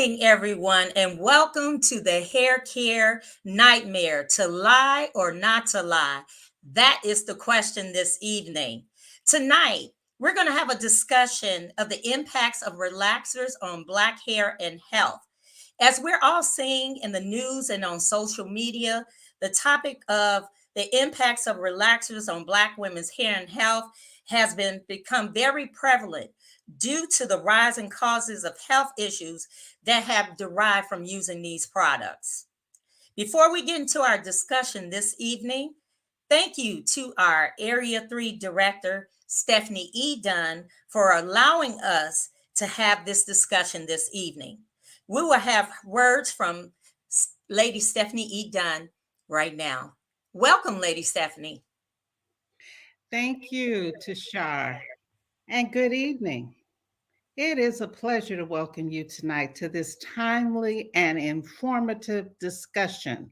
evening, everyone, and welcome to the Hair Care Nightmare. To lie or not to lie? That is the question this evening. Tonight, we're going to have a discussion of the impacts of relaxers on Black hair and health. As we're all seeing in the news and on social media, the topic of the impacts of relaxers on Black women's hair and health has become very prevalent due to the rising causes of health issues that have derived from using these products. Before we get into our discussion this evening, thank you to our Area 3 Director, Stephanie E. Dunn, for allowing us to have this discussion this evening. We will have words from Lady Stephanie E. Dunn right now. Welcome, Lady Stephanie. Thank you, Tashar, and good evening. It is a pleasure to welcome you tonight to this timely and informative discussion,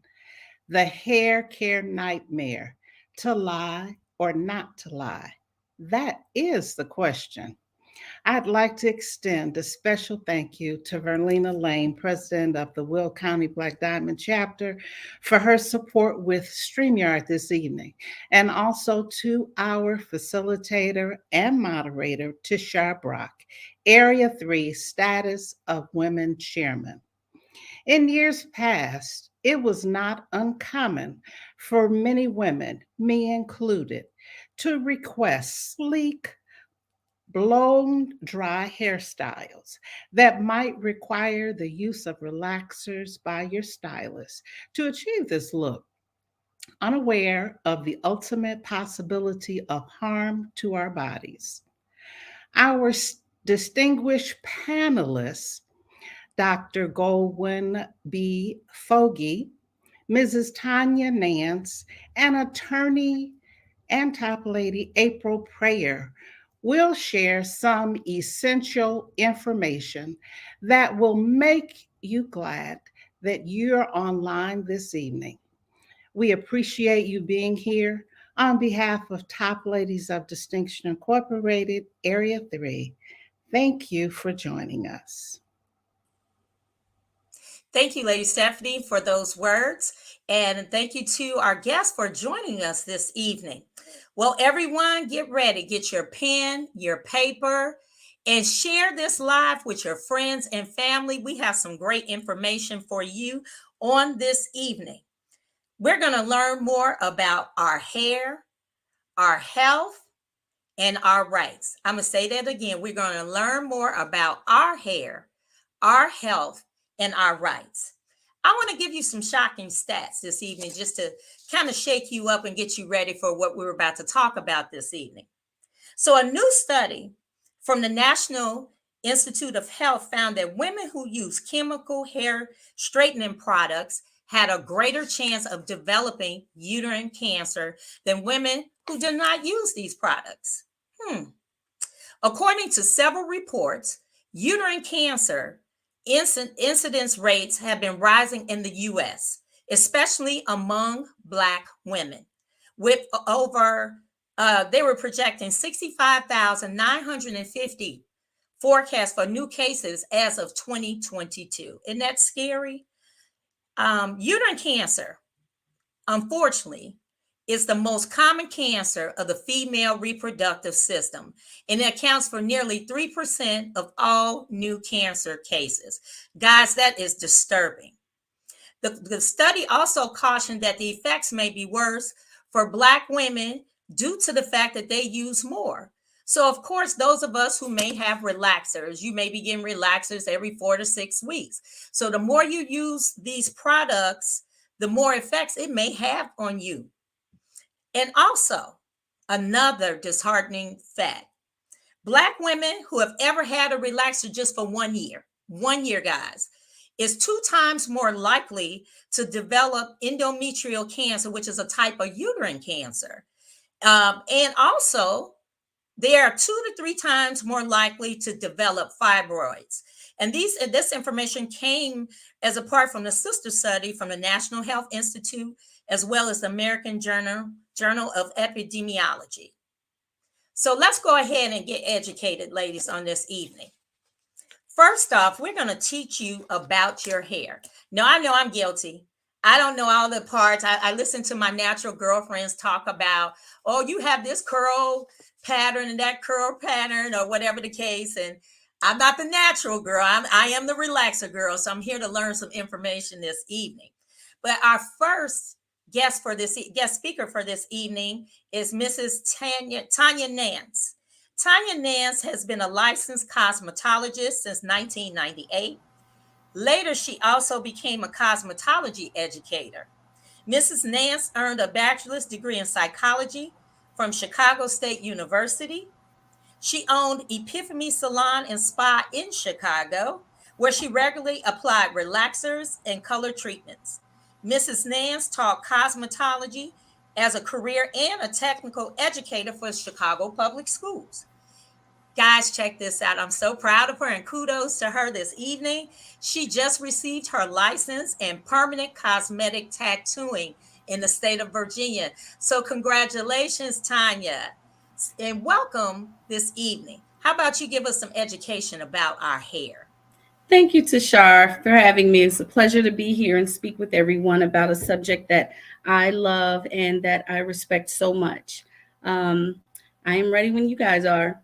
the hair care nightmare, to lie or not to lie. That is the question. I'd like to extend a special thank you to Verlena Lane, president of the Will County Black Diamond chapter, for her support with StreamYard this evening, and also to our facilitator and moderator, Tishar Brock, Area 3 Status of Women Chairman. In years past, it was not uncommon for many women, me included, to request sleek, blown dry hairstyles that might require the use of relaxers by your stylist to achieve this look, unaware of the ultimate possibility of harm to our bodies. Our distinguished panelists, Dr. Goldwyn B. Fogarty, Mrs. Tanya Nance, and attorney and top lady April Prayer will share some essential information that will make you glad that you're online this evening. We appreciate you being here. On behalf of Top Ladies of Distinction Incorporated, Area 3, thank you for joining us. Thank you, Lady Stephanie, for those words. And thank you to our guests for joining us this evening. Well, everyone, get ready. Get your pen, your paper, and share this live with your friends and family. We have some great information for you on this evening. We're going to learn more about our hair, our health, and our rights. I'm going to say that again. We're going to learn more about our hair, our health, and our rights. I want to give you some shocking stats this evening just to kind of shake you up and get you ready for what we're about to talk about this evening. So, a new study from the National Institute of Health found that women who use chemical hair straightening products had a greater chance of developing uterine cancer than women who do not use these products. According to several reports, uterine cancer incidence rates have been rising in the US, especially among Black women, with they were projecting 65,950 forecast for new cases as of 2022. Isn't that scary? Uterine cancer, unfortunately, is the most common cancer of the female reproductive system, and it accounts for nearly 3% of all new cancer cases. Guys, that is disturbing. The study also cautioned that the effects may be worse for Black women due to the fact that they use more. So, of course, those of us who may have relaxers, you may be getting relaxers every 4 to 6 weeks. So the more you use these products, the more effects it may have on you. And also, another disheartening fact, Black women who have ever had a relaxer just for 1 year, guys, is 2 times more likely to develop endometrial cancer, which is a type of uterine cancer. And also, they are 2 to 3 times more likely to develop fibroids. And this information came as a part from the sister study from the National Health Institute, as well as the American Journal of Epidemiology. So let's go ahead and get educated, ladies, on this evening. First off, we're going to teach you about your hair. Now, I know I'm guilty. I don't know all the parts. I listen to my natural girlfriends talk about, oh, you have this curl pattern and that curl pattern, or whatever the case. And I'm not the natural girl. I am the relaxer girl. So I'm here to learn some information this evening. But our first guest speaker for this evening is Mrs. Tanya Nance. Tanya Nance has been a licensed cosmetologist since 1998. Later, she also became a cosmetology educator. Mrs. Nance earned a bachelor's degree in psychology from Chicago State University. She owned Epiphany Salon and Spa in Chicago, where she regularly applied relaxers and color treatments. Mrs. Nance taught cosmetology as a career and a technical educator for Chicago Public Schools. Guys, check this out. I'm so proud of her and kudos to her this evening. She just received her license in permanent cosmetic tattooing in the state of Virginia. So, congratulations, Tanya, and welcome this evening. How about you give us some education about our hair? Thank you, Tashar, for having me. It's a pleasure to be here and speak with everyone about a subject that I love and that I respect so much. I am ready when you guys are.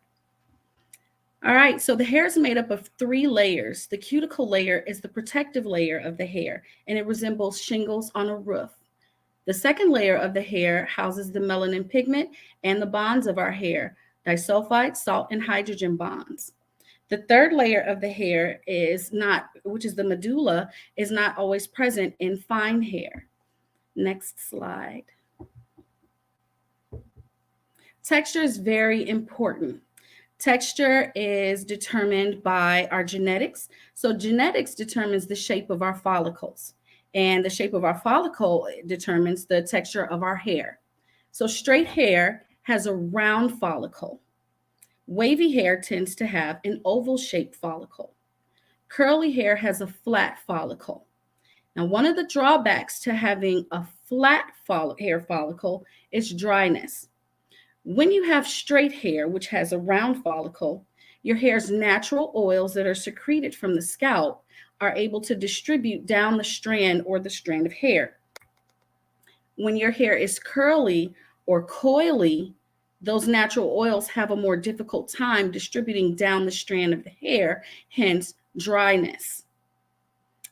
All right, so the hair is made up of 3 layers. The cuticle layer is the protective layer of the hair, and it resembles shingles on a roof. The second layer of the hair houses the melanin pigment and the bonds of our hair, disulfide, salt, and hydrogen bonds. The third layer of the hair is not, which is the medulla, is not always present in fine hair. Next slide. Texture is very important. Texture is determined by our genetics. So genetics determines the shape of our follicles, and the shape of our follicle determines the texture of our hair. So straight hair has a round follicle. Wavy hair tends to have an oval-shaped follicle. Curly hair has a flat follicle. Now, one of the drawbacks to having a flat hair follicle is dryness. When you have straight hair, which has a round follicle, your hair's natural oils that are secreted from the scalp are able to distribute down the strand or the strand of hair. When your hair is curly or coily, those natural oils have a more difficult time distributing down the strand of the hair, hence dryness.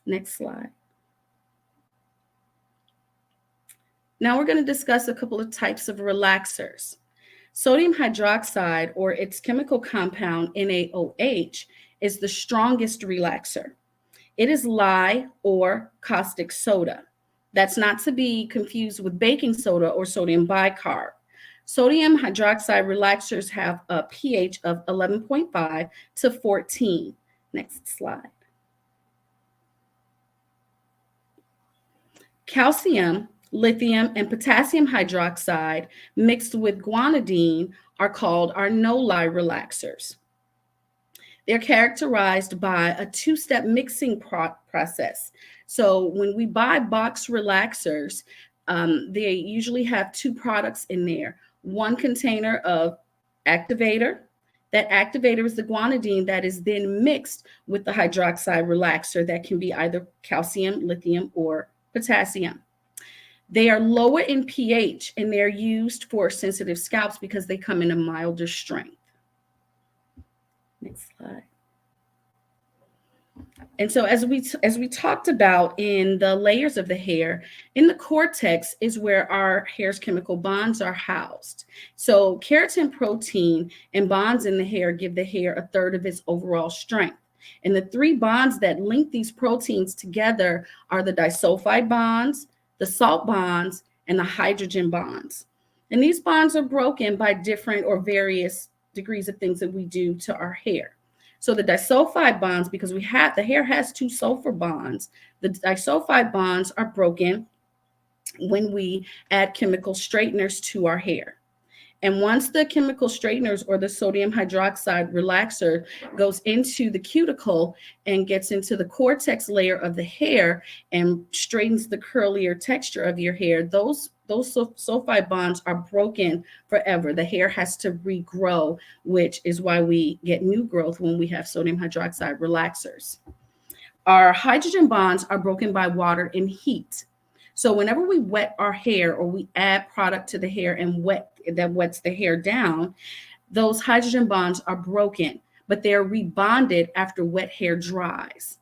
Next slide. Now we're going to discuss a couple of types of relaxers. Sodium hydroxide, or its chemical compound NaOH, is the strongest relaxer. It is lye or caustic soda. That's not to be confused with baking soda or sodium bicarb. Sodium hydroxide relaxers have a pH of 11.5 to 14. Next slide. Calcium, lithium, and potassium hydroxide mixed with guanidine are called our no-lye relaxers. They're characterized by a 2-step mixing process. So when we buy box relaxers, they usually have 2 products in there. One container of activator. That activator is the guanidine that is then mixed with the hydroxide relaxer that can be either calcium, lithium, or potassium. They are lower in pH and they're used for sensitive scalps because they come in a milder strength. Next slide. And so as we talked about in the layers of the hair, in the cortex is where our hair's chemical bonds are housed. So keratin protein and bonds in the hair give the hair a third of its overall strength. And the 3 bonds that link these proteins together are the disulfide bonds, the salt bonds, and the hydrogen bonds. And these bonds are broken by different or various degrees of things that we do to our hair. So the disulfide bonds, because the hair has 2 sulfur bonds, the disulfide bonds are broken when we add chemical straighteners to our hair. And once the chemical straighteners or the sodium hydroxide relaxer goes into the cuticle and gets into the cortex layer of the hair and straightens the curlier texture of your hair, those sulfide bonds are broken forever. The hair has to regrow, which is why we get new growth when we have sodium hydroxide relaxers. Our hydrogen bonds are broken by water and heat. So whenever we wet our hair or we add product to the hair and wets the hair down, those hydrogen bonds are broken, but they're rebonded after wet hair dries.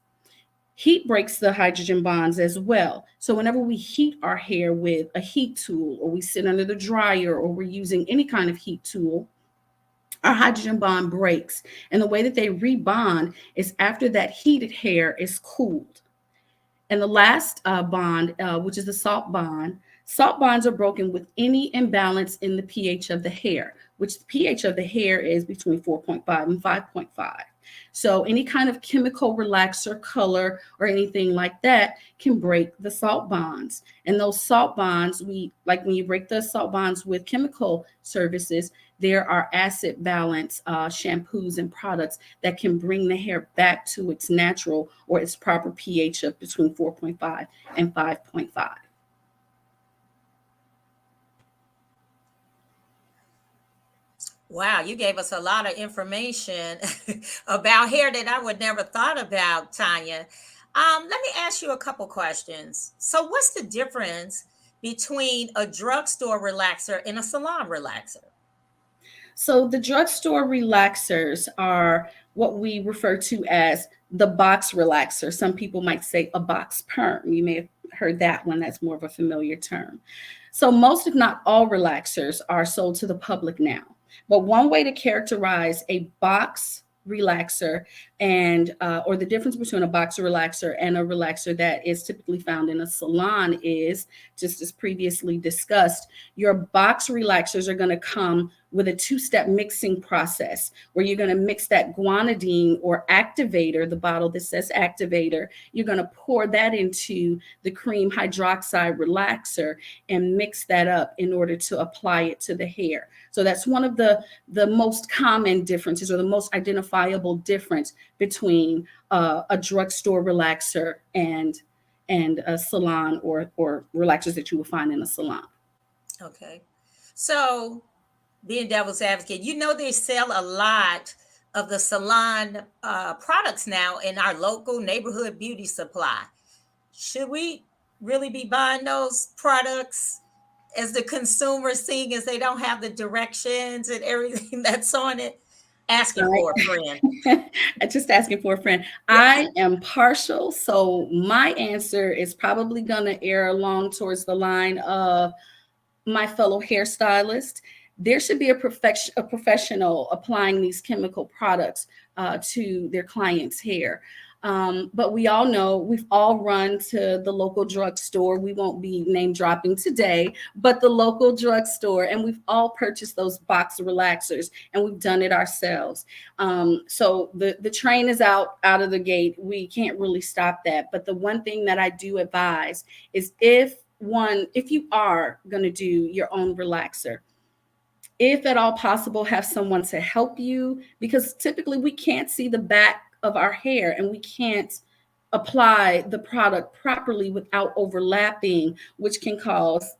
Heat breaks the hydrogen bonds as well. So whenever we heat our hair with a heat tool, or we sit under the dryer, or we're using any kind of heat tool, our hydrogen bond breaks. And the way that they rebond is after that heated hair is cooled. And the last bond, which is the salt bonds are broken with any imbalance in the pH of the hair, which the pH of the hair is between 4.5 and 5.5. So any kind of chemical relaxer, color, or anything like that can break the salt bonds. And those salt bonds, like when you break the salt bonds with chemical services, there are acid balance shampoos and products that can bring the hair back to its natural or its proper pH of between 4.5 and 5.5. Wow, you gave us a lot of information about hair that I would never thought about, Tanya. Let me ask you a couple questions. So, what's the difference between a drugstore relaxer and a salon relaxer? So the drugstore relaxers are what we refer to as the box relaxer. Some people might say a box perm. You may have heard that one. That's more of a familiar term. So most, if not all, relaxers are sold to the public now. But one way to characterize a box relaxer and or the difference between a box relaxer and a relaxer that is typically found in a salon is, just as previously discussed, your box relaxers are going to come with a two-step mixing process where you're going to mix that guanidine or activator, the bottle that says activator, you're going to pour that into the cream hydroxide relaxer and mix that up in order to apply it to the hair. So that's one of the most common differences, or the most identifiable difference between a drugstore relaxer and a salon or relaxers that you will find in a salon. Okay. So, being devil's advocate, they sell a lot of the salon products now in our local neighborhood beauty supply. Should we really be buying those products as the consumer, seeing as they don't have the directions and everything that's on it? Asking for a friend. Just asking for a friend. I am partial, so my answer is probably going to err along towards the line of my fellow hairstylist. There should be a professional applying these chemical products to their clients' hair. But we all know, we've all run to the local drugstore. We won't be name dropping today, but the local drugstore, and we've all purchased those box relaxers, and we've done it ourselves. So the train is out of the gate. We can't really stop that. But the one thing that I do advise is if you are going to do your own relaxer, if at all possible, have someone to help you, because typically we can't see the back of our hair and we can't apply the product properly without overlapping, which can cause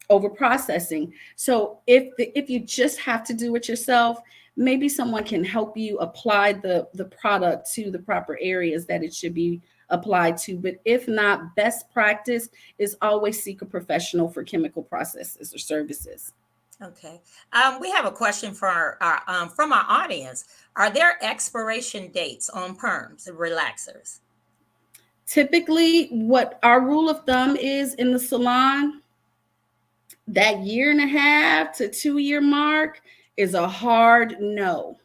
overprocessing. So if you just have to do it yourself, maybe someone can help you apply the product to the proper areas that it should be applied to. But if not, best practice is always seek a professional for chemical processes or services. Okay. We have a question for from our audience. Are there expiration dates on perms and relaxers? Typically, what our rule of thumb is in the salon, that 1.5 to 2 year mark is a hard no.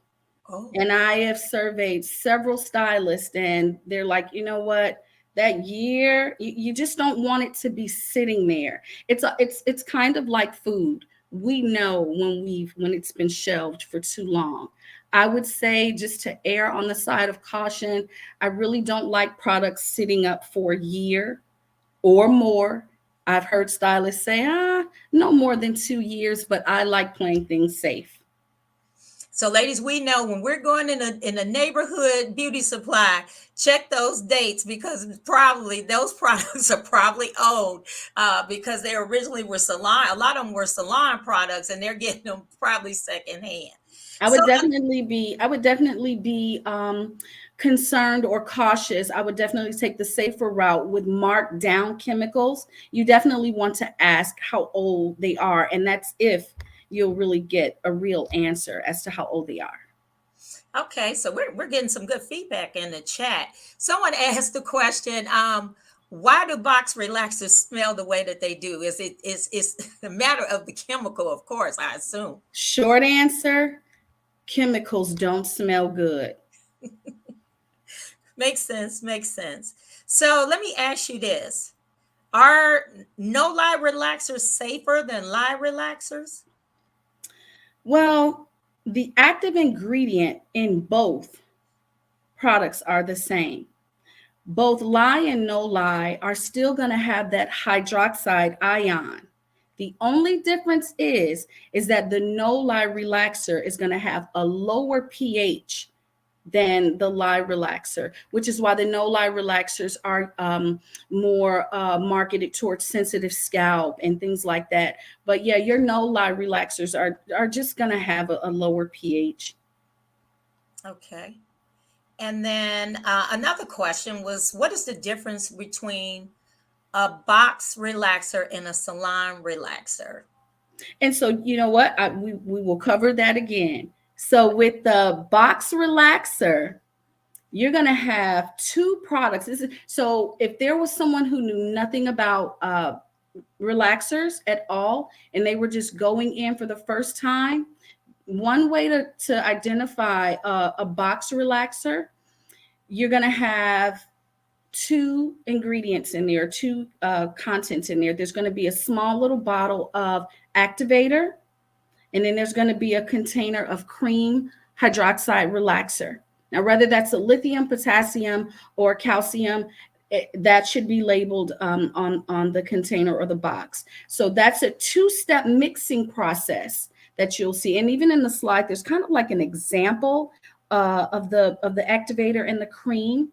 Oh. And I have surveyed several stylists, and they're like, you know what? That year, you just don't want it to be sitting there. It's kind of like food. We know when it's been shelved for too long. I would say, just to err on the side of caution, I really don't like products sitting up for a year or more. I've heard stylists say, no more than 2 years, but I like playing things safe. So, ladies, we know when we're going in a neighborhood beauty supply, check those dates because probably those products are probably old because they originally were salon. A lot of them were salon products, and they're getting them probably secondhand. I So, would definitely be concerned or cautious. I would definitely take the safer route with marked down chemicals. You definitely want to ask how old they are, and that's if you'll really get a real answer as to how old they are. okay, so we're getting some good feedback in the chat. Someone asked the question, why do box relaxers smell the way that they do? Is a matter of the chemical, of course, I assume. Short answer, chemicals don't smell good. Makes sense, makes sense. So let me ask you this. Are no lie relaxers safer than lie relaxers? Well, the active ingredient in both products are the same. Both lie and no lie are still going to have that hydroxide ion. The only difference is that the no lie relaxer is going to have a lower pH than the lie relaxer, which is why the no lie relaxers are more marketed towards sensitive scalp and things like that. But yeah, your no lie relaxers are just going to have a lower pH. Okay. And then another question was, what is the difference between a box relaxer and a salon relaxer? And so, you know what? We will cover that again. So, with the box relaxer, you're going to have two products. So, if there was someone who knew nothing about relaxers at all, and they were just going in for the first time, one way to identify a box relaxer, you're going to have two ingredients in there, two contents in there. There's going to be a small little bottle of activator, and then there's going to be a container of cream hydroxide relaxer. Now, whether that's a lithium, potassium, or calcium, that should be labeled on the container or the box. So that's a two-step mixing process that you'll see. And even in the slide, there's kind of like an example of the activator and the cream.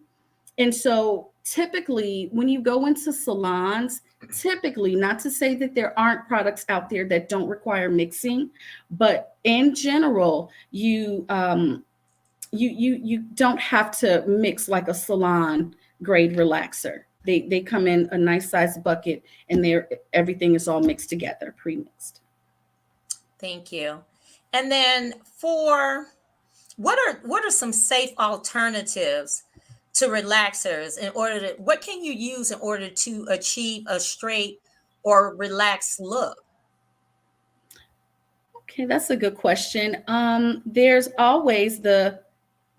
And so typically when you go into salons, typically, not to say that there aren't products out there that don't require mixing, but in general, you don't have to mix like a salon grade relaxer. They come in a nice sized bucket and everything is all mixed together, pre-mixed. Thank you. And then for what are some safe alternatives to relaxers what can you use in order to achieve a straight or relaxed look? Okay, that's a good question. There's always the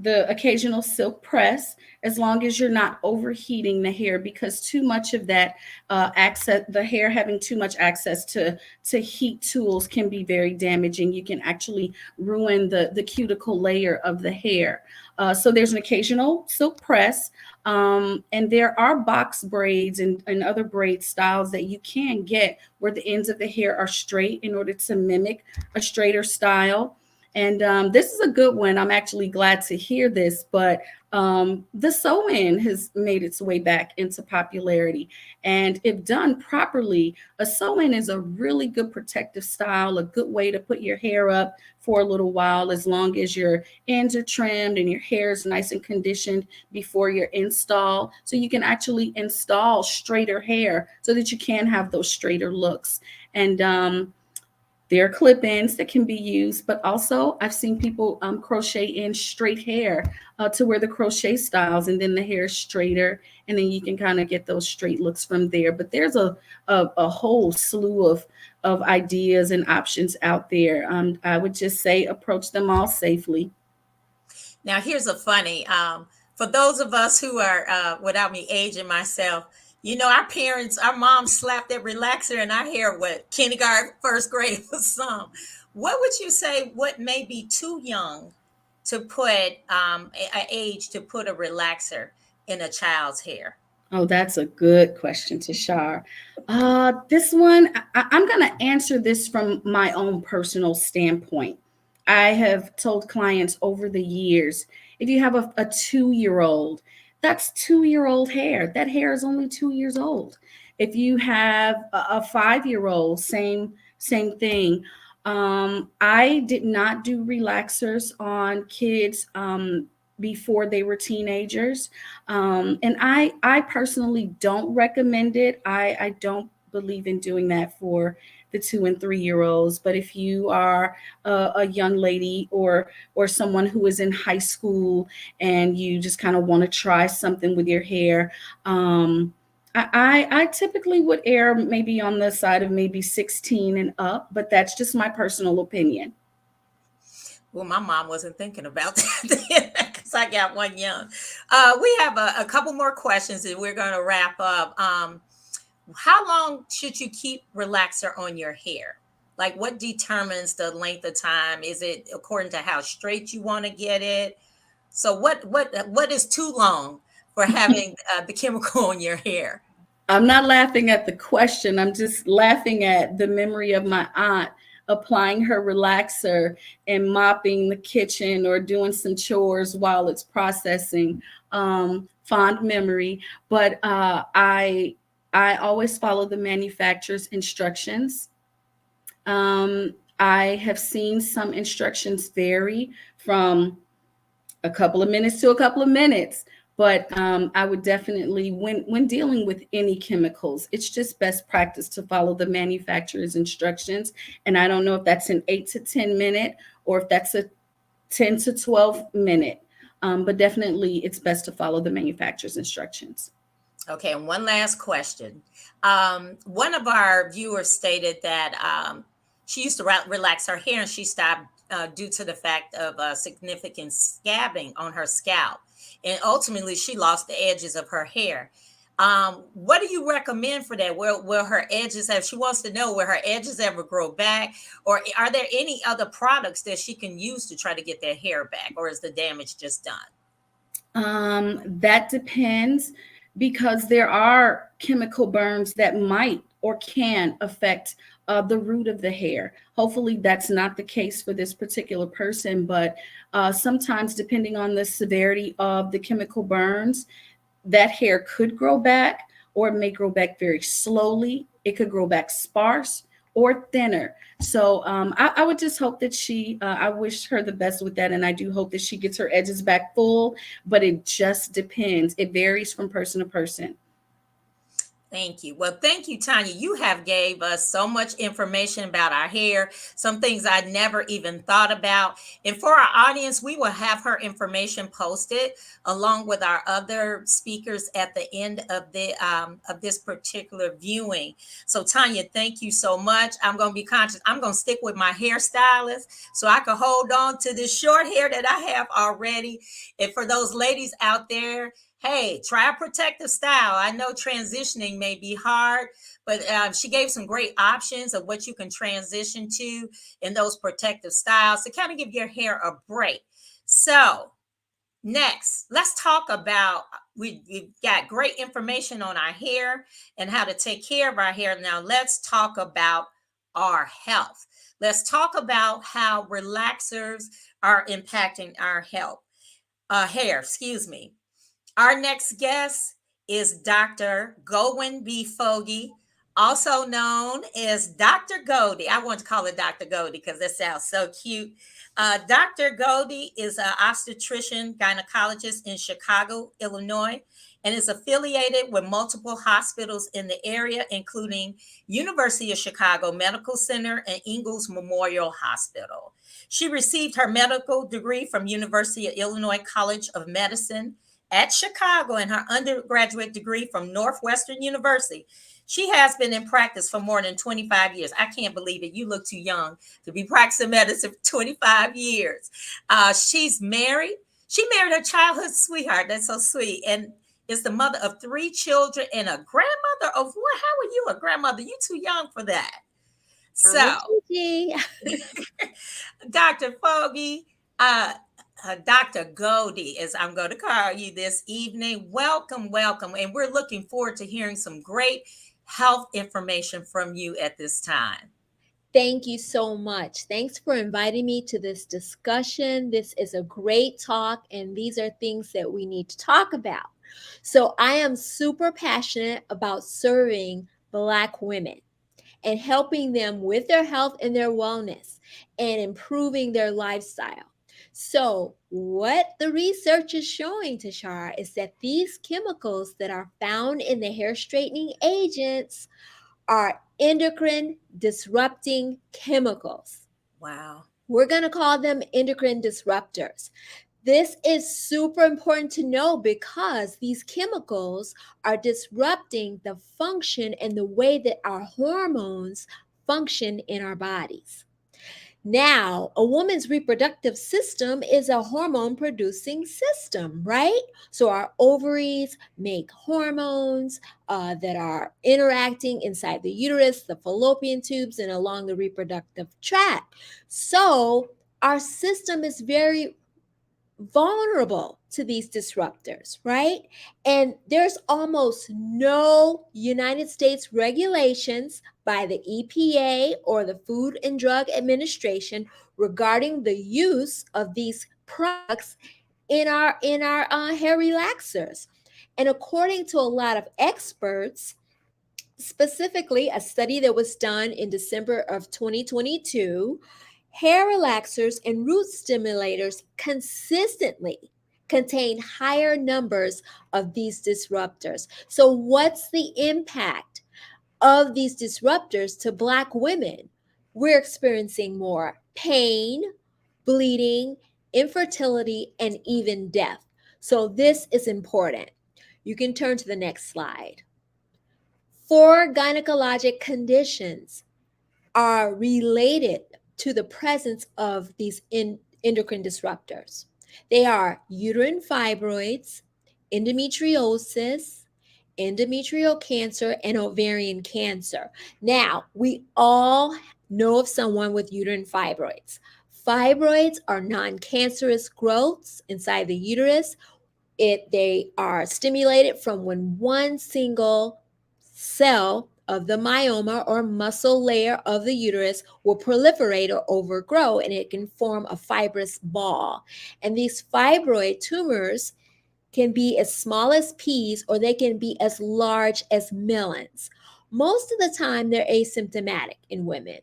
occasional silk press, as long as you're not overheating the hair, because too much of that the hair having too much access to heat tools can be very damaging. You can actually ruin the cuticle layer of the hair. So there's an occasional silk press, and there are box braids and other braid styles that you can get where the ends of the hair are straight in order to mimic a straighter style. And this is a good one. I'm actually glad to hear this, but the sew-in has made its way back into popularity. And if done properly, a sew-in is a really good protective style, a good way to put your hair up for a little while, as long as your ends are trimmed and your hair is nice and conditioned before your install. So you can actually install straighter hair so that you can have those straighter looks. And there are clip-ins that can be used, but also I've seen people crochet in straight hair to wear the crochet styles, and then the hair is straighter, and then you can kind of get those straight looks from there. But there's a whole slew of ideas and options out there. I would just say approach them all safely. Now here's a funny for those of us who are without me aging myself, our moms slapped that relaxer in our hair, what, kindergarten, first grade for some. What would you say, what may be too young to put age to put a relaxer in a child's hair? Oh, that's a good question, Tashar. This one, I'm going to answer this from my own personal standpoint. I have told clients over the years, if you have a 2 year old, that's 2 year old hair. That hair is only 2 years old. If you have a 5 year old, same thing. I did not do relaxers on kids before they were teenagers, and I personally don't recommend it. I don't believe in doing that for the 2 and 3 year olds. But if you are a young lady or someone who is in high school and you just kind of want to try something with your hair, I typically would err maybe on the side of maybe 16 and up, but that's just my personal opinion. Well, my mom wasn't thinking about that because I got one young. We have a couple more questions and we're going to wrap up. How long should you keep relaxer on your hair? Like, what determines the length of time? Is it according to how straight you want to get it? So, what is too long for having the chemical on your hair? I'm not laughing at the question. I'm just laughing at the memory of my aunt applying her relaxer and mopping the kitchen or doing some chores while it's processing. Fond memory, but I always follow the manufacturer's instructions. I have seen some instructions vary from a couple of minutes to a couple of minutes. But I would definitely, when dealing with any chemicals, it's just best practice to follow the manufacturer's instructions. And I don't know if that's an 8 to 10 minute or if that's a 10 to 12 minute. But definitely, it's best to follow the manufacturer's instructions. Okay, and one last question. One of our viewers stated that she used to relax her hair and she stopped due to the fact of significant scabbing on her scalp. And ultimately, she lost the edges of her hair. What do you recommend for that? Will her edges have, she wants to know, will her edges ever grow back? Or are there any other products that she can use to try to get that hair back? Or is the damage just done? That depends because there are chemical burns that might or can affect the root of the hair. Hopefully, that's not the case for this particular person, but sometimes, depending on the severity of the chemical burns, that hair could grow back or it may grow back very slowly. It could grow back sparse or thinner. So I would just hope that I wish her the best with that. And I do hope that she gets her edges back full, but it just depends. It varies from person to person. Thank you. Well, thank you, Tanya. You have gave us so much information about our hair, some things I never even thought about. And for our audience, we will have her information posted along with our other speakers at the end of this particular viewing. So, Tanya, thank you so much. I'm going to be conscious. I'm going to stick with my hairstylist so I can hold on to this short hair that I have already. And for those ladies out there, hey, try a protective style. I know transitioning may be hard, but she gave some great options of what you can transition to in those protective styles to kind of give your hair a break. So next, let's talk about, we've got great information on our hair and how to take care of our hair. Now let's talk about our health. Let's talk about how relaxers are impacting our hair, excuse me. Our next guest is Dr. Gowen B. Fogarty, also known as Dr. Goldie. I want to call her Dr. Goldie because that sounds so cute. Dr. Goldie is an obstetrician gynecologist in Chicago, Illinois, and is affiliated with multiple hospitals in the area, including University of Chicago Medical Center and Ingalls Memorial Hospital. She received her medical degree from University of Illinois College of Medicine at Chicago and her undergraduate degree from Northwestern University. She has been in practice for more than 25 years. I can't believe it. You look too young to be practicing medicine for 25 years. She's married. She married her childhood sweetheart. That's so sweet. And is the mother of 3 children and a grandmother of what? How are you a grandmother? You too young for that. So, Dr. Fogarty, Dr. Goldie, as I'm going to call you this evening. Welcome, welcome. And we're looking forward to hearing some great health information from you at this time. Thank you so much. Thanks for inviting me to this discussion. This is a great talk, and these are things that we need to talk about. So, I am super passionate about serving Black women and helping them with their health and their wellness and improving their lifestyle. So, what the research is showing, Tashara, is that these chemicals that are found in the hair straightening agents are endocrine disrupting chemicals. Wow. We're going to call them endocrine disruptors. This is super important to know because these chemicals are disrupting the function and the way that our hormones function in our bodies. Now, a woman's reproductive system is a hormone producing system, right? So our ovaries make hormones that are interacting inside the uterus, the fallopian tubes, and along the reproductive tract. So our system is very vulnerable to these disruptors, right? And there's almost no United States regulations by the EPA or the Food and Drug Administration regarding the use of these products in our hair relaxers. And according to a lot of experts, specifically a study that was done in December of 2022, hair relaxers and root stimulators consistently contain higher numbers of these disruptors. So, what's the impact of these disruptors to Black women? We're experiencing more pain, bleeding, infertility, and even death. So, this is important. You can turn to the next slide. 4 gynecologic conditions are related to the presence of these endocrine disruptors. They are uterine fibroids, endometriosis, endometrial cancer, and ovarian cancer. Now, we all know of someone with uterine fibroids. Fibroids are non-cancerous growths inside the uterus. They are stimulated from when one single cell of the myoma or muscle layer of the uterus will proliferate or overgrow, and it can form a fibrous ball. And these fibroid tumors can be as small as peas or they can be as large as melons. Most of the time, they're asymptomatic in women,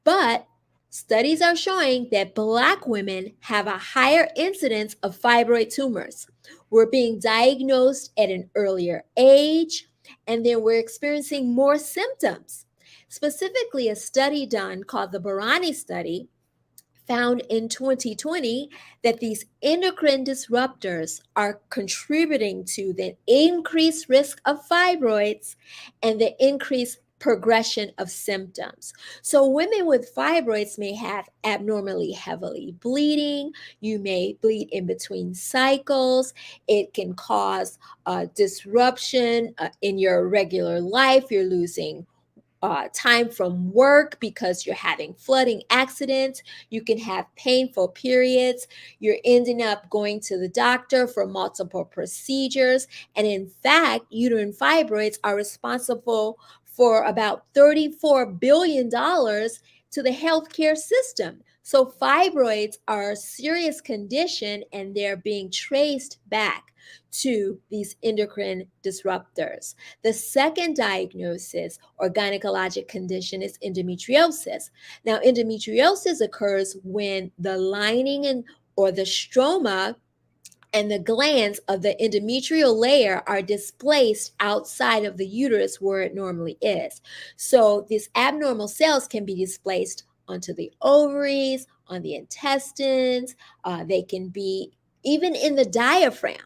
but studies are showing that Black women have a higher incidence of fibroid tumors. We're being diagnosed at an earlier age, and then we're experiencing more symptoms. Specifically, a study done called the Barani study found in 2020 that these endocrine disruptors are contributing to the increased risk of fibroids and the increased progression of symptoms. So women with fibroids may have abnormally heavily bleeding. You may bleed in between cycles. It can cause disruption in your regular life. You're losing time from work because you're having flooding accidents. You can have painful periods. You're ending up going to the doctor for multiple procedures. And in fact, uterine fibroids are responsible for about $34 billion to the healthcare system. So fibroids are a serious condition and they're being traced back to these endocrine disruptors. The second diagnosis or gynecologic condition is endometriosis. Now, endometriosis occurs when the lining or the stroma and the glands of the endometrial layer are displaced outside of the uterus where it normally is. So these abnormal cells can be displaced onto the ovaries, on the intestines. They can be even in the diaphragm.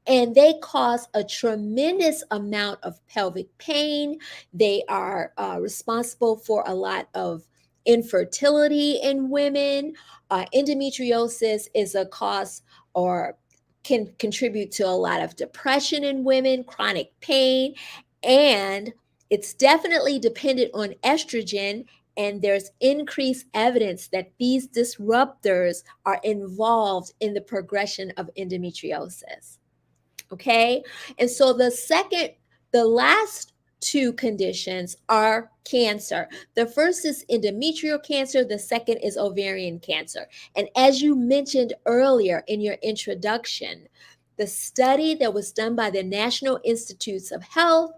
And they cause a tremendous amount of pelvic pain. They are responsible for a lot of infertility in women. Endometriosis is a cause or can contribute to a lot of depression in women, chronic pain, and it's definitely dependent on estrogen And there's increased evidence that these disruptors are involved in the progression of endometriosis. Okay. And so the last two conditions are cancer. The first is endometrial cancer, the second is ovarian cancer. And as you mentioned earlier in your introduction, the study that was done by the National Institutes of Health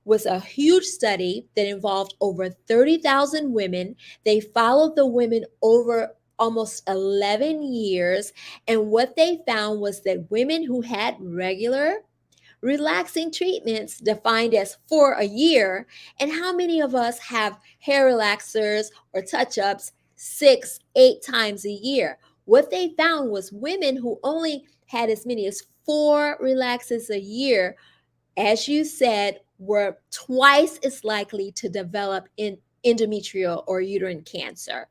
was a huge study that involved over 30,000 women. They followed the women over almost 11 years. And what they found was that women who had regular relaxing treatments defined as for a year, and how many of us have hair relaxers or touch ups 6, 8 times a year? What they found was women who only had as many as 4 relaxes a year, as you said, were twice as likely to develop in endometrial or uterine cancer.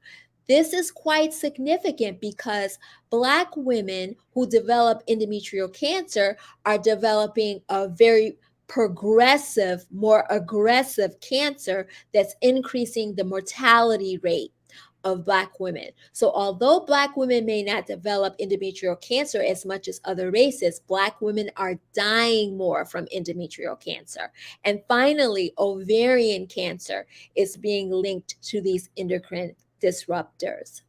This is quite significant because Black women who develop endometrial cancer are developing a very progressive, more aggressive cancer that's increasing the mortality rate of Black women. So, although Black women may not develop endometrial cancer as much as other races, Black women are dying more from endometrial cancer. And finally, ovarian cancer is being linked to these endocrine disruptors.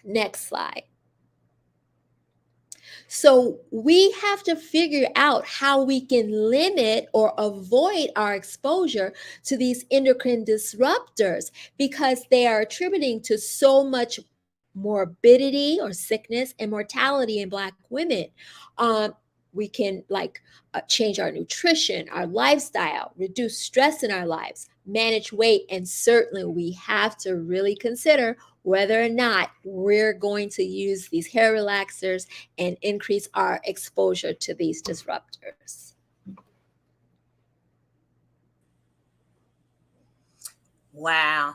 Next slide. So we have to figure out how we can limit or avoid our exposure to these endocrine disruptors because they are attributing to so much morbidity or sickness and mortality in Black women. We can change our nutrition, our lifestyle, reduce stress in our lives, manage weight, and certainly we have to really consider whether or not we're going to use these hair relaxers and increase our exposure to these disruptors. Wow.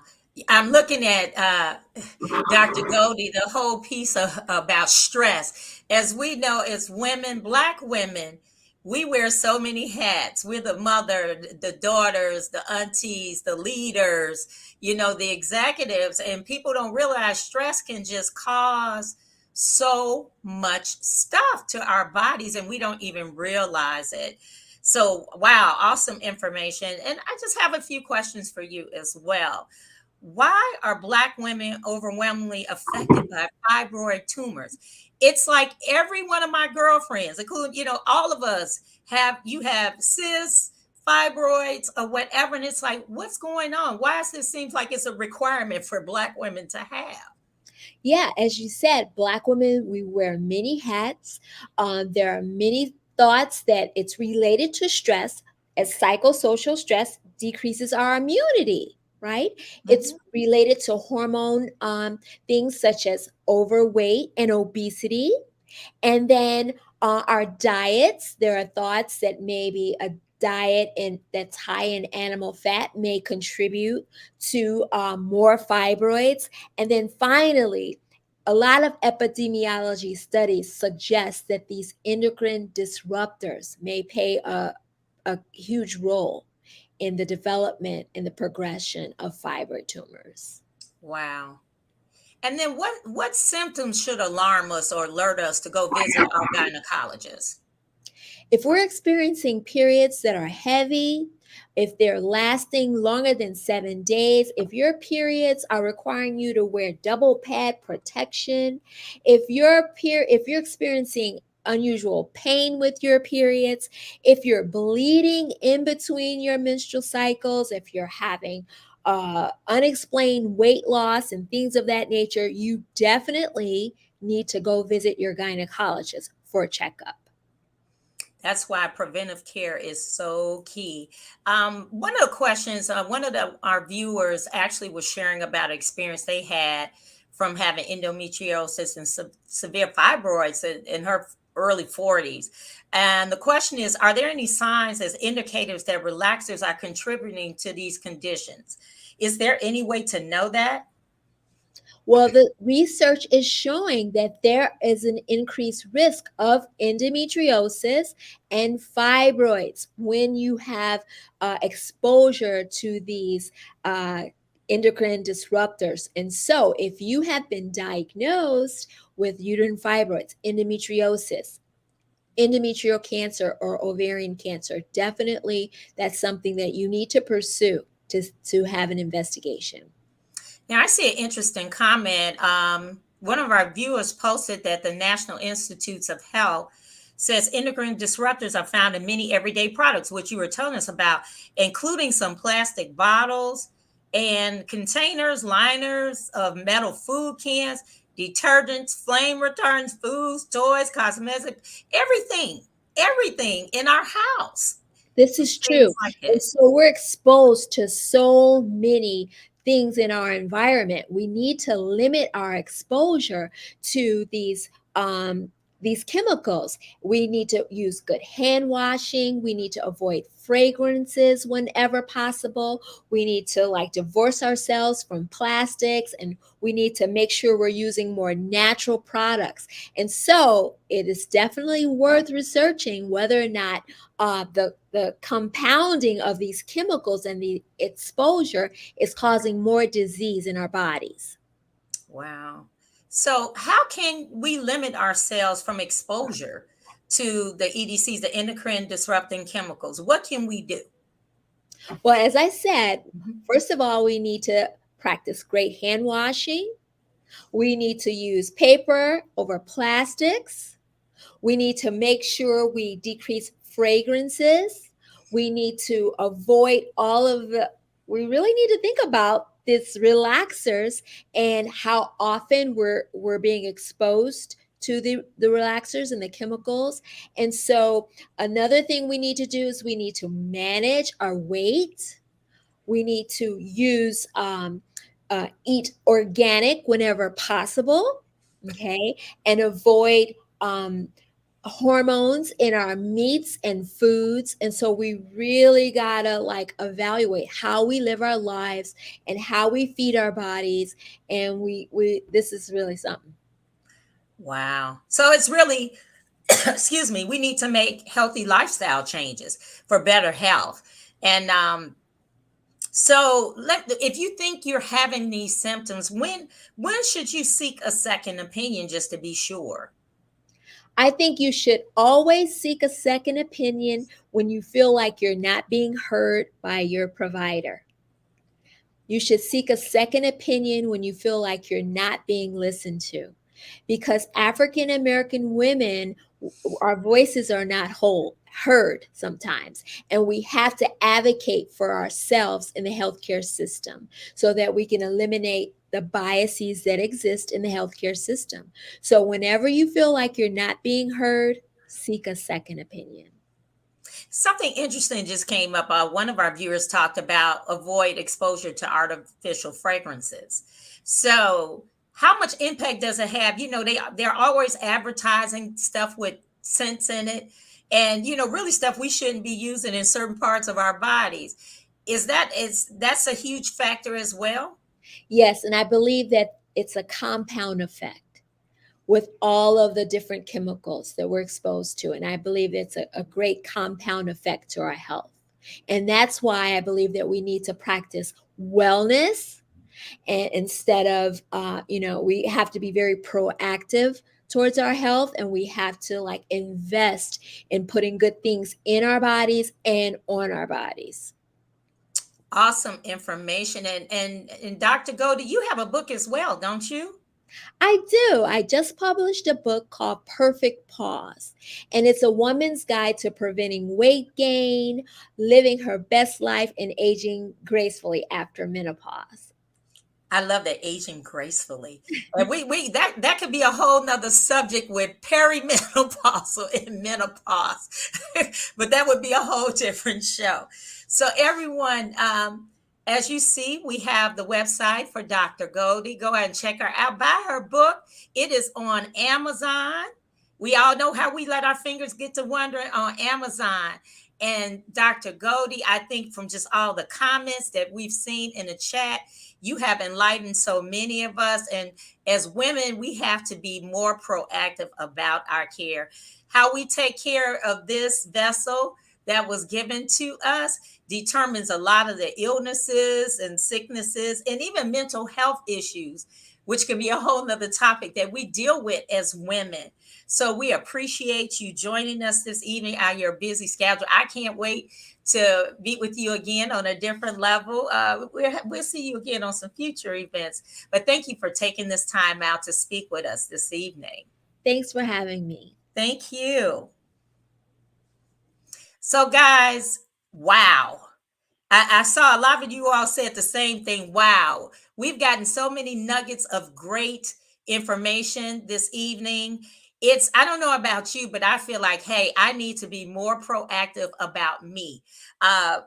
I'm looking at Dr. Goldie, the whole piece about stress. As we know, as women, Black women, we wear so many hats. We're the mother, the daughters, the aunties, the leaders, the executives. And people don't realize stress can just cause so much stuff to our bodies, and we don't even realize it. So, wow, awesome information. And I just have a few questions for you as well. Why are Black women overwhelmingly affected by fibroid tumors? It's like every one of my girlfriends, including, all of us you have cysts, fibroids, or whatever. And it's like, what's going on? Why does this seems like it's a requirement for Black women to have? Yeah, as you said, Black women, we wear many hats. There are many thoughts that it's related to stress, as psychosocial stress decreases our immunity, right? It's related to hormone things such as overweight and obesity. And then our diets, there are thoughts that maybe a diet that's high in animal fat may contribute to more fibroids. And then finally, a lot of epidemiology studies suggest that these endocrine disruptors may play a huge role in the development and the progression of fibroid tumors. Wow. And then what symptoms should alarm us or alert us to go visit our gynecologist? If we're experiencing periods that are heavy, if they're lasting longer than 7 days, if your periods are requiring you to wear double pad protection, if you're experiencing unusual pain with your periods, if you're bleeding in between your menstrual cycles, if you're having unexplained weight loss and things of that nature, you definitely need to go visit your gynecologist for a checkup. That's why preventive care is so key. One of the questions, our viewers actually was sharing about an experience they had from having endometriosis and severe fibroids in her early 40s. And the question is, are there any signs as indicators that relaxers are contributing to these conditions? Is there any way to know that? Well, the research is showing that there is an increased risk of endometriosis and fibroids when you have exposure to these endocrine disruptors. And so, if you have been diagnosed with uterine fibroids, endometriosis, endometrial cancer, or ovarian cancer, definitely that's something that you need to pursue to have an investigation. Now, I see an interesting comment. One of our viewers posted that the National Institutes of Health says endocrine disruptors are found in many everyday products, which you were telling us about, including some plastic bottles and containers, liners of metal food cans, detergents, flame retardants, foods, toys, cosmetics, everything in our house. This is true. Like and so we're exposed to so many things in our environment. We need to limit our exposure to these chemicals. We need to use good hand washing. We need to avoid fragrances whenever possible. We need to divorce ourselves from plastics, and we need to make sure we're using more natural products. And so it is definitely worth researching whether or not the compounding of these chemicals and the exposure is causing more disease in our bodies. Wow. So, how can we limit ourselves from exposure to the EDCs, the endocrine disrupting chemicals? What can we do? Well, as I said, first of all, we need to practice great hand washing. We need to use paper over plastics. We need to make sure we decrease fragrances. We need to avoid we really need to think about these relaxers and how often we're being exposed to the relaxers and the chemicals. And so another thing we need to do is we need to manage our weight. We need to eat organic whenever possible, okay, and avoid hormones in our meats and foods. And so we really gotta evaluate how we live our lives and how we feed our bodies. And we this is really something. Wow. So it's really, excuse me, we need to make healthy lifestyle changes for better health. And so if you think you're having these symptoms, when should you seek a second opinion just to be sure? I think you should always seek a second opinion when you feel like you're not being heard by your provider. You should seek a second opinion when you feel like you're not being listened to, because African American women, our voices are not heard sometimes, and we have to advocate for ourselves in the healthcare system so that we can eliminate the biases that exist in the healthcare system. So whenever you feel like you're not being heard, seek a second opinion. Something interesting just came up. One of our viewers talked about avoid exposure to artificial fragrances. So how much impact does it have? They're always advertising stuff with scents in it, and really stuff we shouldn't be using in certain parts of our bodies. That's a huge factor as well? Yes, and I believe that it's a compound effect with all of the different chemicals that we're exposed to. And I believe it's a great compound effect to our health. And that's why I believe that we need to practice wellness, and instead of, we have to be very proactive towards our health, and we have to invest in putting good things in our bodies and on our bodies. Awesome information. And Dr. Goldie, you have a book as well, don't you? I do. I just published a book called Perfect Pause, and it's a woman's guide to preventing weight gain, living her best life, and aging gracefully after menopause. I love that, aging gracefully. And we that could be a whole nother subject with perimenopausal and menopause, but that would be a whole different show. So everyone, as you see, we have the website for Dr. Goldie. Go ahead and check her out. Buy her book. It is on Amazon. We all know how we let our fingers get to wandering on Amazon. And Dr. Goldie, I think from just all the comments that we've seen in the chat, you have enlightened so many of us. And as women, we have to be more proactive about our care. How we take care of this vessel, that was given to us determines a lot of the illnesses and sicknesses and even mental health issues, which can be a whole nother topic that we deal with as women. So we appreciate you joining us this evening on your busy schedule. I can't wait to meet with you again on a different level. We'll see you again on some future events. But thank you for taking this time out to speak with us this evening. Thanks for having me. Thank you. So, guys, wow. I saw a lot of you all said the same thing. Wow. We've gotten so many nuggets of great information this evening. I don't know about you, but I feel like, hey, I need to be more proactive about me.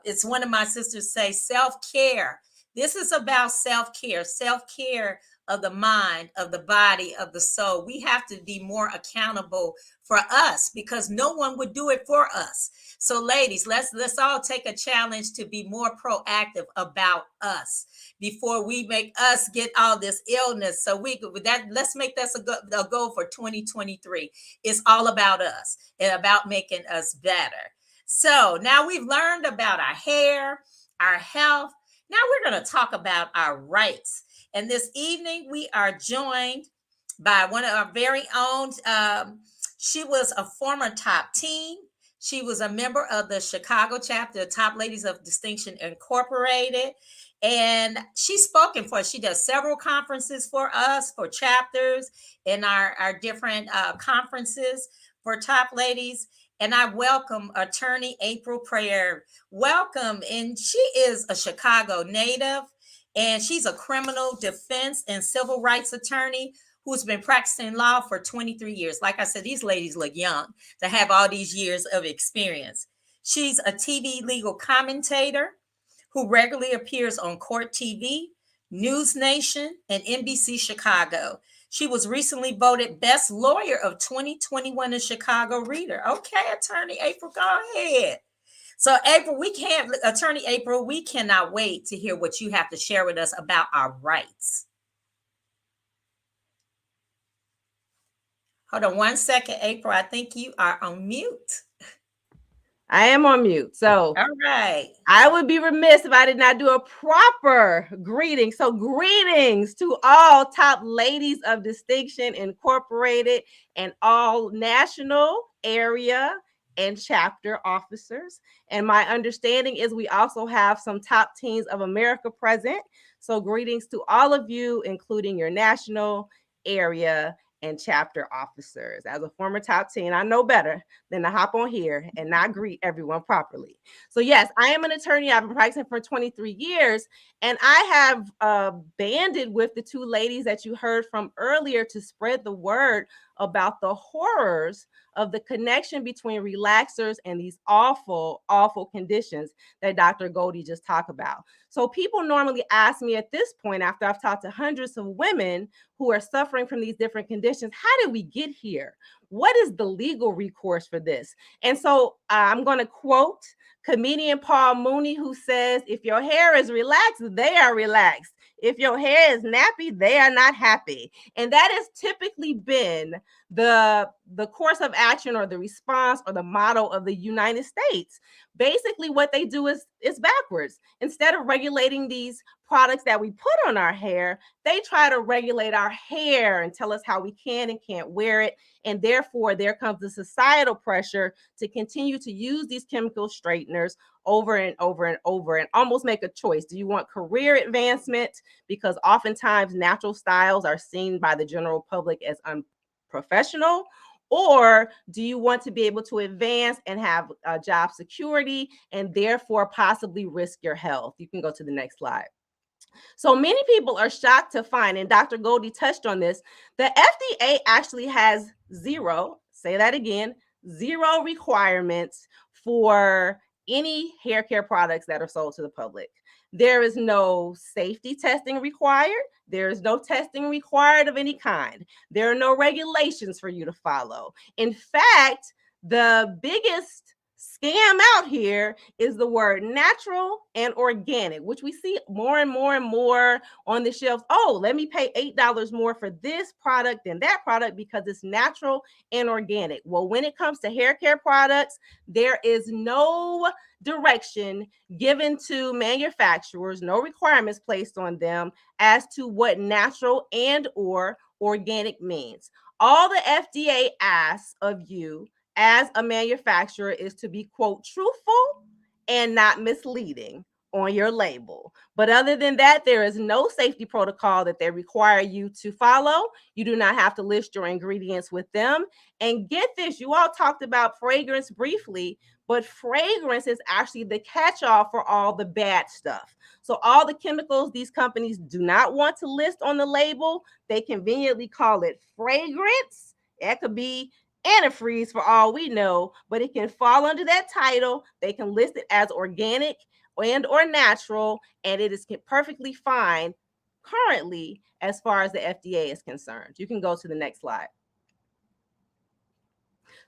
It's one of my sisters say self-care. This is about self-care of the mind, of the body, of the soul. We have to be more accountable for us because no one would do it for us. So, ladies, let's all take a challenge to be more proactive about us before we make us get all this illness. So let's make that a goal for 2023. It's all about us and about making us better. So now we've learned about our hair, our health. Now we're going to talk about our rights. And this evening we are joined by one of our very own. She was a former top teen. She was a member of the Chicago chapter, Top Ladies of Distinction Incorporated. And she's spoken for us. She does several conferences for us, for chapters in our different conferences for top ladies. And I welcome attorney April Prayer. Welcome. And she is a Chicago native, and she's a criminal defense and civil rights attorney who's been practicing law for 23 years. Like I said, these ladies look young to have all these years of experience. She's a TV legal commentator who regularly appears on Court TV, News Nation, and NBC Chicago. She was recently voted Best Lawyer of 2021 in Chicago Reader. Okay, Attorney April, go ahead. So, April, Attorney April, we cannot wait to hear what you have to share with us about our rights. Hold on one second, April. I think you are on mute. I am on mute. So all right. I would be remiss if I did not do a proper greeting. So greetings to all top ladies of distinction incorporated and all national, area, and chapter officers. And my understanding is we also have some top teens of America present. So greetings to all of you, including your national, area, and chapter officers. As a former top teen, I know better than to hop on here and not greet everyone properly. So yes, I am an attorney. I've been practicing for 23 years, and I have banded with the two ladies that you heard from earlier to spread the word about the horrors of the connection between relaxers and these awful, awful conditions that Dr. Goldie just talked about. So people normally ask me at this point, after I've talked to hundreds of women who are suffering from these different conditions, how did we get here? What is the legal recourse for this? And so I'm going to quote comedian Paul Mooney, who says, if your hair is relaxed, they are relaxed. If your hair is nappy, they are not happy. And that has typically been the course of action or the response or the motto of the United States. Basically, what they do is backwards. Instead of regulating these products that we put on our hair, they try to regulate our hair and tell us how we can and can't wear it. And therefore, there comes the societal pressure to continue to use these chemical straighteners over and over and over and almost make a choice. Do you want career advancement? Because oftentimes natural styles are seen by the general public as unprofessional. Or do you want to be able to advance and have job security and therefore possibly risk your health? You can go to the next slide. So many people are shocked to find, and Dr. Goldie touched on this, the FDA actually has zero, say that again, zero requirements for any hair care products that are sold to the public. There is no safety testing required. There is no testing required of any kind. There are no regulations for you to follow. In fact, the biggest scam out here is the word natural and organic, which we see more and more and more on the shelves. Oh, let me pay $8 more for this product than that product because it's natural and organic. Well, when it comes to hair care products, there is no direction given to manufacturers, no requirements placed on them as to what natural and or organic means. All the FDA asks of you as a manufacturer is to be, quote, truthful and not misleading on your label. But other than that, there is no safety protocol that they require you to follow. You do not have to list your ingredients with them. And get this, you all talked about fragrance briefly, but fragrance is actually the catch-all for all the bad stuff. So all the chemicals these companies do not want to list on the label, they conveniently call it fragrance. It could be antifreeze for all we know, but it can fall under that title. They can list it as organic and or natural, and it is perfectly fine currently as far as the FDA is concerned. You can go to the next slide.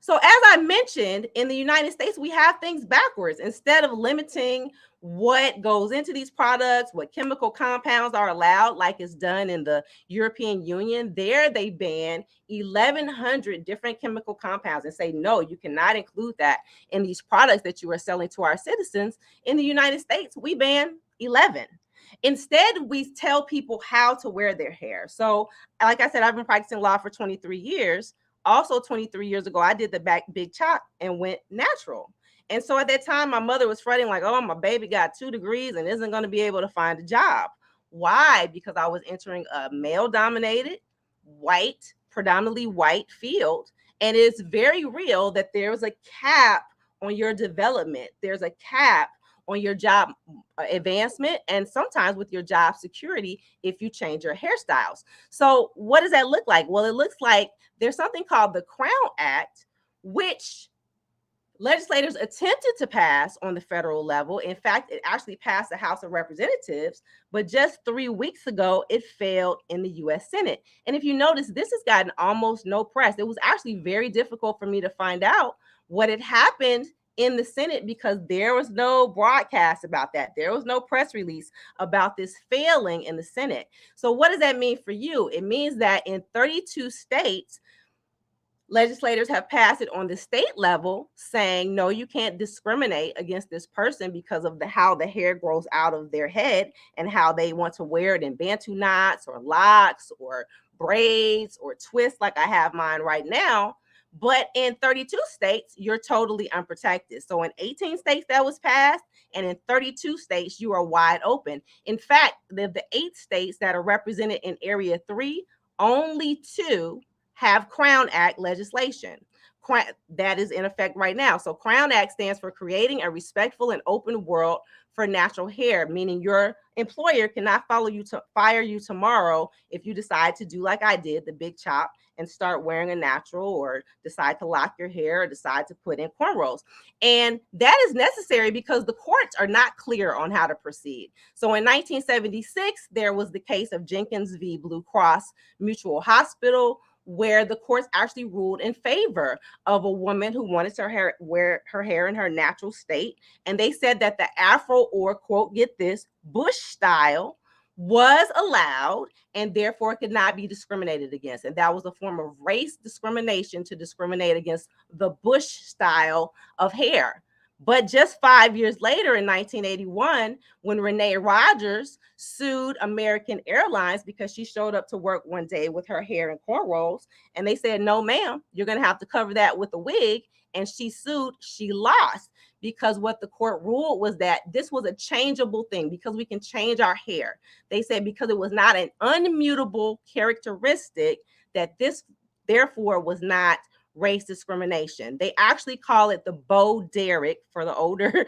So as I mentioned, in the United States, we have things backwards. Instead of limiting what goes into these products, what chemical compounds are allowed, like it's done in the European Union, there they ban 1,100 different chemical compounds and say, no, you cannot include that in these products that you are selling to our citizens. In the United States, we ban 11. Instead, we tell people how to wear their hair. So like I said, I've been practicing law for 23 years. Also, 23 years ago, I did the big chop and went natural. And so at that time, my mother was fretting like, oh, my baby got 2 degrees and isn't going to be able to find a job. Why? Because I was entering a male-dominated, white, predominantly white field. And it's very real that there's a cap on your development. There's a cap on your job advancement and sometimes with your job security if you change your hairstyles. So what does that look like? Well, it looks like there's something called the Crown Act, which legislators attempted to pass on the federal level. In fact, it actually passed the House of Representatives, but just 3 weeks ago, it failed in the U.S. Senate. And if you notice, this has gotten almost no press. It was actually very difficult for me to find out what had happened in the Senate because there was no broadcast about that. There was no press release about this failing in the Senate. So what does that mean for you? It means that in 32 states, legislators have passed it on the state level saying, no, you can't discriminate against this person because of how the hair grows out of their head and how they want to wear it in Bantu knots or locks or braids or twists like I have mine right now. But in 32 states, you're totally unprotected. So in 18 states that was passed, and in 32 states, you are wide open. In fact, the 8 states that are represented in Area 3, only 2 have Crown Act legislation. That is in effect right now. So Crown Act stands for Creating a Respectful and Open World for Natural Hair, meaning your employer cannot fire you tomorrow if you decide to do like I did, the big chop, and start wearing a natural or decide to lock your hair or decide to put in cornrows. And that is necessary because the courts are not clear on how to proceed. So in 1976, there was the case of Jenkins v. Blue Cross Mutual Hospital, where the courts actually ruled in favor of a woman who wanted to wear her hair in her natural state. And they said that the afro or, quote, get this, bush style was allowed and therefore could not be discriminated against. And that was a form of race discrimination to discriminate against the bush style of hair. But just 5 years later, in 1981, when Renee Rogers sued American Airlines because she showed up to work one day with her hair in cornrows, and they said, no, ma'am, you're going to have to cover that with a wig. And she sued, she lost, because what the court ruled was that this was a changeable thing because we can change our hair. They said because it was not an unmutable characteristic that this therefore was not race discrimination. They actually call it the Bo Derek for the older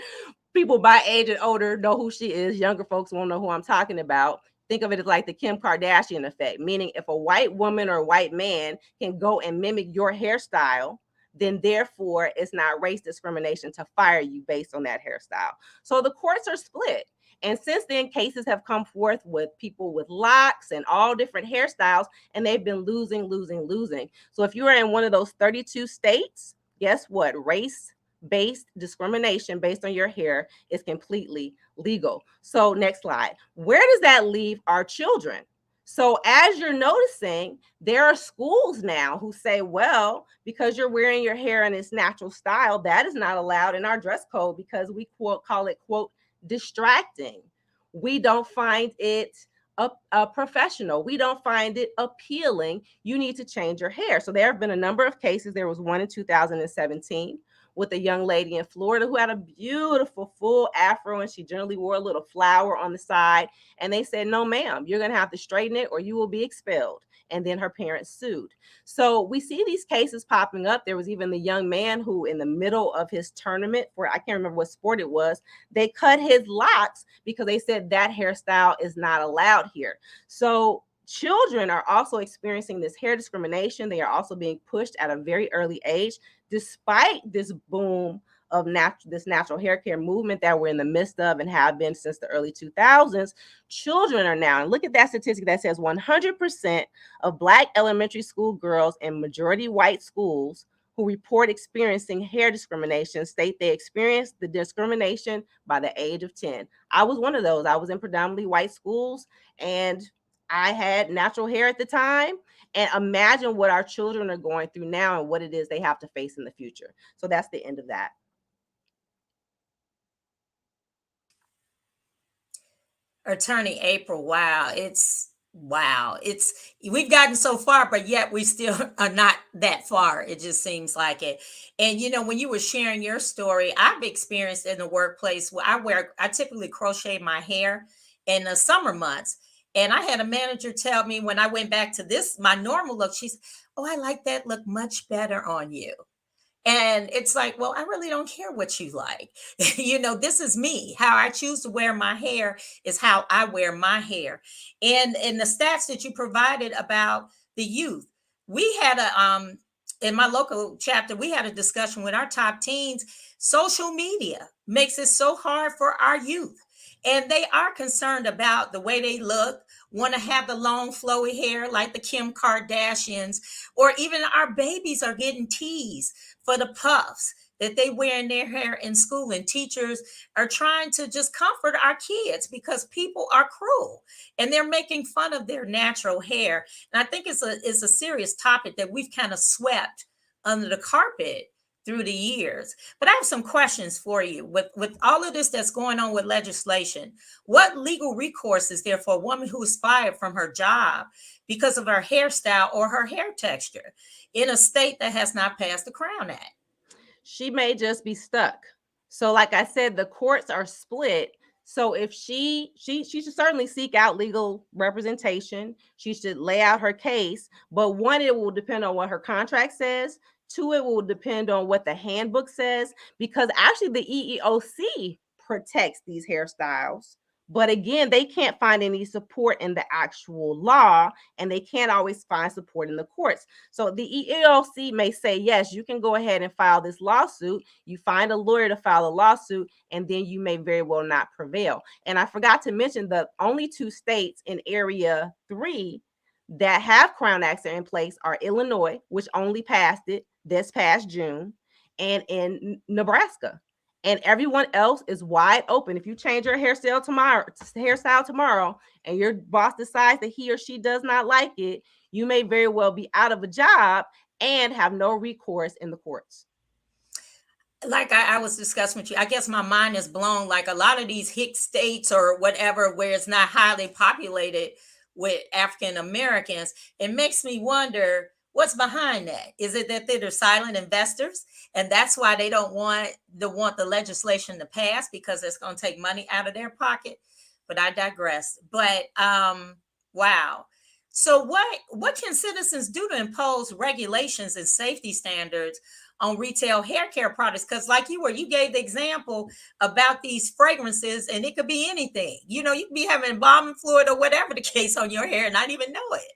people my age and older know who she is. Younger folks won't know who I'm talking about. Think of it as like the Kim Kardashian effect, meaning if a white woman or a white man can go and mimic your hairstyle, then therefore it's not race discrimination to fire you based on that hairstyle. So the courts are split. And since then, cases have come forth with people with locks and all different hairstyles, and they've been losing. So if you are in one of those 32 states, guess what? Race based discrimination based on your hair is completely legal. So next slide. Where does that leave our children? So as you're noticing, there are schools now who say, well, because you're wearing your hair in its natural style, that is not allowed in our dress code because we call it, quote, distracting. We don't find it a professional. We don't find it appealing. You need to change your hair. So there have been a number of cases. There was one in 2017 with a young lady in Florida who had a beautiful full afro, and she generally wore a little flower on the side. And they said, no, ma'am, you're going to have to straighten it or you will be expelled. And then her parents sued. So we see these cases popping up. There was even the young man who, in the middle of his tournament, for I can't remember what sport it was, they cut his locks because they said that hairstyle is not allowed here. So children are also experiencing this hair discrimination. They are also being pushed at a very early age, despite this boom of this natural hair care movement that we're in the midst of and have been since the early 2000s. Children are now, and look at that statistic that says 100% of Black elementary school girls in majority white schools who report experiencing hair discrimination state they experienced the discrimination by the age of 10. I was one of those. I was in predominantly white schools and I had natural hair at the time. And imagine what our children are going through now and what it is they have to face in the future. So that's the end of that. Attorney April, wow, we've gotten so far, but yet we still are not that far. It just seems like it. And when you were sharing your story, I've experienced in the workplace where I typically crochet my hair in the summer months. And I had a manager tell me when I went back to my normal look, she said, "Oh, I like that look much better on you." And it's like, well, I really don't care what you like. This is me. How I choose to wear my hair is how I wear my hair. And in the stats that you provided about the youth, we had in my local chapter, we had a discussion with our top teens. Social media makes it so hard for our youth. And they are concerned about the way they look, want to have the long flowy hair like the Kim Kardashians, or even our babies are getting teased for the puffs that they wear in their hair in school. And teachers are trying to just comfort our kids because people are cruel and they're making fun of their natural hair. And I think it's a serious topic that we've kind of swept under the carpet through the years. But I have some questions for you. With all of this that's going on with legislation, what legal recourse is there for a woman who is fired from her job because of her hairstyle or her hair texture in a state that has not passed the Crown Act? She may just be stuck. So like I said, the courts are split. So if she should certainly seek out legal representation. She should lay out her case. But one, it will depend on what her contract says. Two, it will depend on what the handbook says, because actually the EEOC protects these hairstyles. But again, they can't find any support in the actual law, and they can't always find support in the courts. So the EEOC may say, yes, you can go ahead and file this lawsuit. You find a lawyer to file a lawsuit, and then you may very well not prevail. And I forgot to mention the only two states in Area 3 that have Crown Acts in place are Illinois, which only passed it this past June, and in Nebraska. And everyone else is wide open. If you change your hairstyle tomorrow and your boss decides that he or she does not like it, you may very well be out of a job and have no recourse in the courts. Like I was discussing with you, I guess my mind is blown. Like a lot of these hick states or whatever, where it's not highly populated with African Americans, it makes me wonder what's behind that. Is it that they're silent investors and that's why they don't want the legislation to pass, because it's going to take money out of their pocket? But I digress. But wow. So what can citizens do to impose regulations and safety standards on retail hair care products? Because like you gave the example about these fragrances, and it could be anything. You could be having embalming fluid or whatever the case on your hair and not even know it.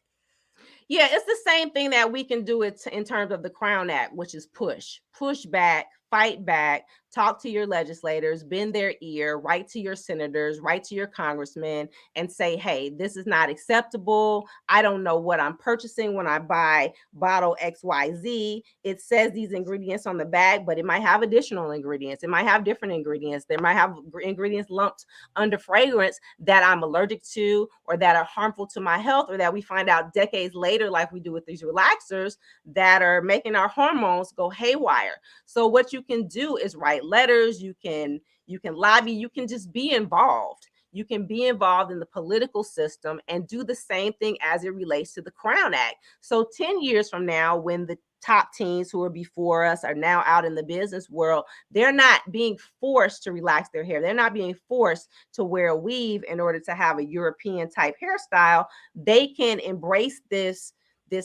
Yeah, it's the same thing that we can do it in terms of the Crown Act, which is push back, fight back, talk to your legislators, bend their ear, write to your senators, write to your congressmen, and say, hey, this is not acceptable. I don't know what I'm purchasing when I buy bottle XYZ. It says these ingredients on the bag, but it might have additional ingredients. It might have different ingredients. There might have ingredients lumped under fragrance that I'm allergic to or that are harmful to my health, or that we find out decades later, like we do with these relaxers, that are making our hormones go haywire. So what you can do is write letters, you can lobby, you can just be involved. You can be involved in the political system and do the same thing as it relates to the Crown Act. So 10 years from now, when the top teens who are before us are now out in the business world, they're not being forced to relax their hair. They're not being forced to wear a weave in order to have a European type hairstyle. They can embrace this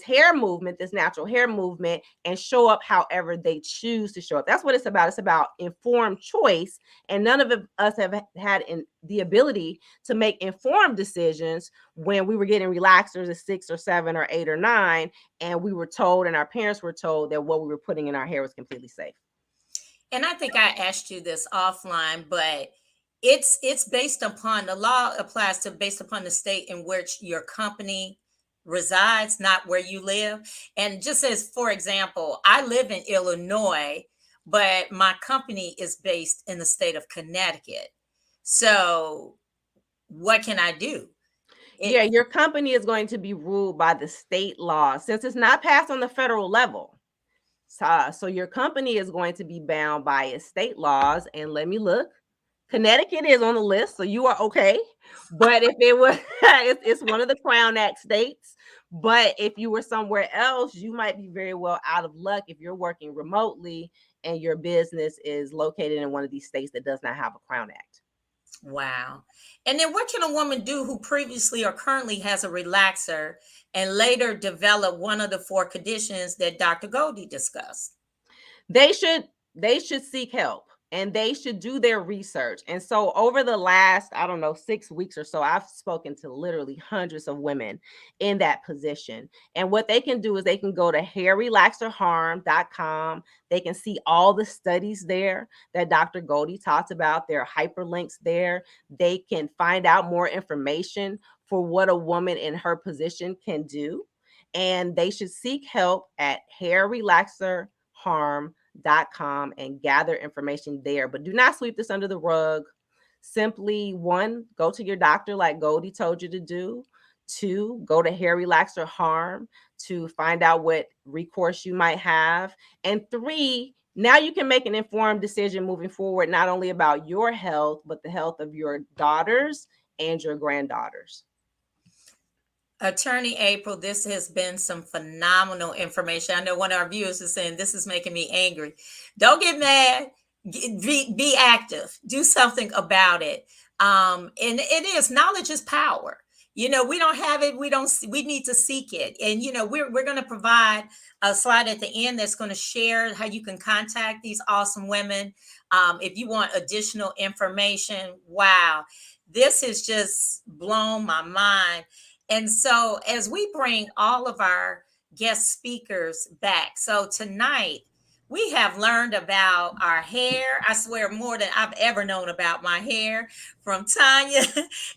hair movement, this natural hair movement, and show up however they choose to show up. That's what it's about. It's about informed choice. And none of us have had the ability to make informed decisions when we were getting relaxers at 6 or 7 or 8 or 9, and we were told, and our parents were told, that what we were putting in our hair was completely safe. And I think I asked you this offline, but it's based upon, the law applies to based upon the state in which your company resides, not where you live. And just as, for example, I live in Illinois, but my company is based in the state of Connecticut. So what can I do? Yeah, your company is going to be ruled by the state law since it's not passed on the federal level. So your company is going to be bound by its state laws. And let me look. Connecticut is on the list, so you are okay. But if it was, it's one of the Crown Act states. But if you were somewhere else, you might be very well out of luck if you're working remotely and your business is located in one of these states that does not have a Crown Act. Wow. And then what can a woman do who previously or currently has a relaxer and later develop one of the 4 conditions that Dr. Goldie discussed? They should seek help, and they should do their research. And so over the last, 6 weeks or so, I've spoken to literally hundreds of women in that position. And what they can do is they can go to hairrelaxerharm.com. They can see all the studies there that Dr. Goldie talked about. There are hyperlinks there. They can find out more information for what a woman in her position can do. And they should seek help at hairrelaxerharm.com and gather information there. But do not sweep this under the rug. Simply, 1, go to your doctor like Goldie told you to do. 2, go to Hair Relaxer Harm to find out what recourse you might have. And 3, now you can make an informed decision moving forward, not only about your health, but the health of your daughters and your granddaughters. Attorney April, this has been some phenomenal information. I know one of our viewers is saying this is making me angry. Don't get mad. Be active. Do something about it. And it is, knowledge is power. We don't have it. We need to seek it. And, we're going to provide a slide at the end that's going to share how you can contact these awesome women. If you want additional information, wow, this has just blown my mind. And so as we bring all of our guest speakers back, so tonight we have learned about our hair. I swear more than I've ever known about my hair from Tanya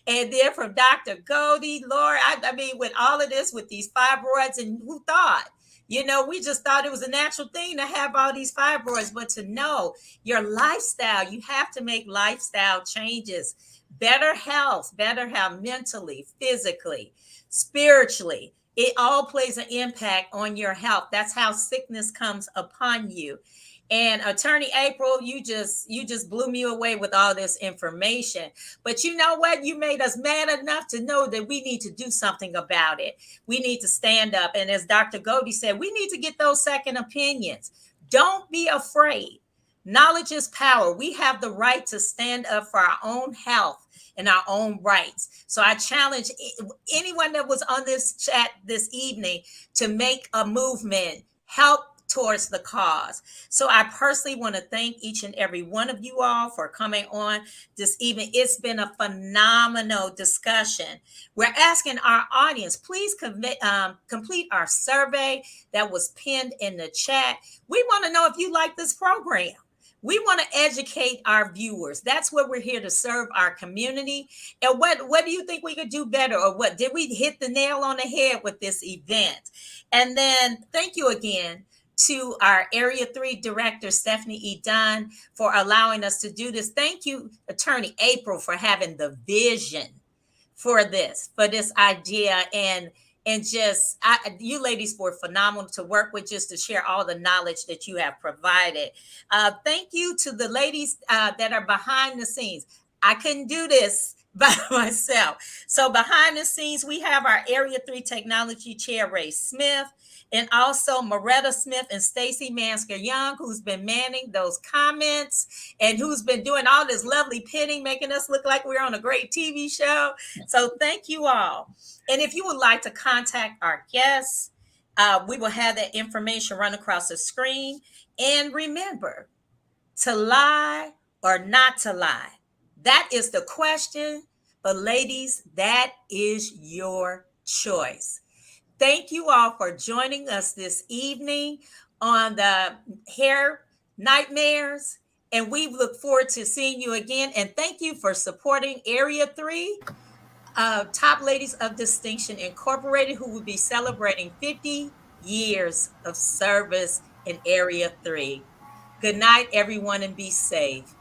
and then from Dr. Goldie. Lord, I mean, with all of this, with these fibroids, and who thought? We just thought it was a natural thing to have all these fibroids, but to know your lifestyle, you have to make lifestyle changes. Better health mentally, physically, spiritually. It all plays an impact on your health. That's how sickness comes upon you. And Attorney April, you just blew me away with all this information. But you know what? You made us mad enough to know that we need to do something about it. We need to stand up. And as Dr. Goldie said, we need to get those second opinions. Don't be afraid. Knowledge is power. We have the right to stand up for our own health and our own rights. So I challenge anyone that was on this chat this evening to make a movement, help towards the cause. So I personally want to thank each and every one of you all for coming on this evening. It's been a phenomenal discussion. We're asking our audience, please complete our survey that was pinned in the chat. We want to know if you like this program. We want to educate our viewers. That's what we're here to serve our community. And what do you think we could do better? Or what did we hit the nail on the head with this event? And then thank you again to our Area 3 Director, Stephanie E. Dunn, for allowing us to do this. Thank you, Attorney April, for having the vision for this idea. And just you ladies were phenomenal to work with, just to share all the knowledge that you have provided. Thank you to the ladies that are behind the scenes. I couldn't do this by myself. So behind the scenes, we have our Area 3 Technology Chair, Ray Smith, and also Moretta Smith and Stacy Mansker Young, who's been manning those comments and who's been doing all this lovely pinning, making us look like we're on a great TV show. So thank you all. And if you would like to contact our guests, we will have that information run across the screen. And remember, to lie or not to lie, that is the question. But ladies, that is your choice. Thank you all for joining us this evening on the Hair Nightmares. And we look forward to seeing you again. And thank you for supporting Area 3. Top Ladies of Distinction Incorporated, who will be celebrating 50 years of service in Area 3. Good night, everyone, and be safe.